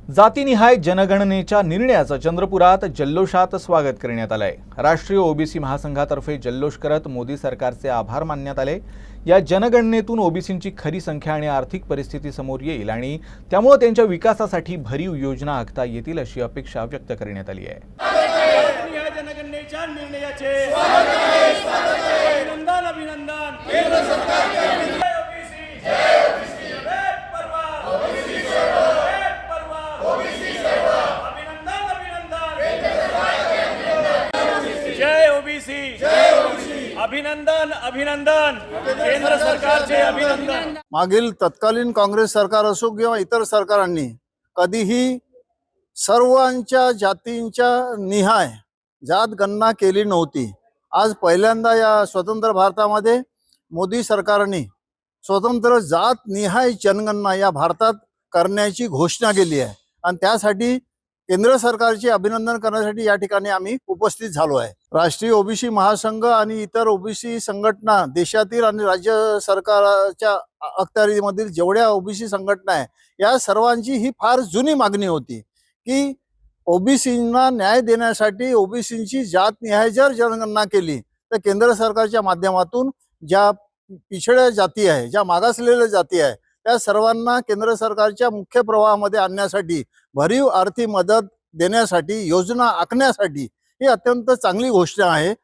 जातीनिहाय जनगणनेच्या निर्णयाचं चंद्रपुरात जल्लोषात स्वागत करण्यात आलंय। राष्ट्रीय ओबीसी महासंघातर्फे जल्लोष करत मोदी सरकारचे आभार मानण्यात आले। या जनगणनेतून ओबीसींची खरी संख्या आणि आर्थिक परिस्थिती समोर येईल आणि त्यामुळे त्यांच्या विकासासाठी भरीव योजना आखता येतील अशी अपेक्षा व्यक्त करण्यात आली आहे। जनगणनेच्या निर्णयाचे स्वागत आहे, स्वागत आहे। अभिनंदन, अभिनंदन। केंद्र सरकारचे जय ओबीसी, जय ओबीसी। जय परवा ओबीसी सेवा, जय परवा ओबीसी सेवा। अभिनंदन, अभिनंदन। केंद्र सरकारचे अभिनंदन। जय ओबीसी, जय ओबीसी। अभिनंदन, अभिनंदन। केंद्र सरकारचे अभिनंदन। मागील तत्कालीन काँग्रेस सरकार असो किंवा इतर सरकारांनी कधीही सर्वांच्या जातींच्या निहाय जात गणना केली नव्हती। आज पहिल्यांदा या स्वतंत्र भारतामध्ये मोदी सरकारने स्वतंत्र जात निहाय जनगणना या भारतात करण्याची घोषणा केली आहे आणि त्यासाठी केंद्र सरकारचे अभिनंदन करण्यासाठी या ठिकाणी आम्ही उपस्थित झालो आहे। राष्ट्रीय ओबीसी महासंघ आणि इतर ओबीसी संघटना देशातील आणि राज्य सरकारच्या अखत्यारीमधील जेवढ्या ओबीसी संघटना आहे या सर्वांची ही फार जुनी मागणी होती की ओबीसींना न्याय देण्यासाठी ओबीसींची जात निहाय जर जनगणना केली तर केंद्र सरकारच्या माध्यमातून ज्या पिछड्या जाती आहे, ज्या मागासलेल्या जाती आहे त्या सर्वांना केंद्र सरकारच्या मुख्य प्रवाहामध्ये आणण्यासाठी भरीव आर्थिक मदत देण्यासाठी योजना आखण्यासाठी ही अत्यंत चांगली घोषणा आहे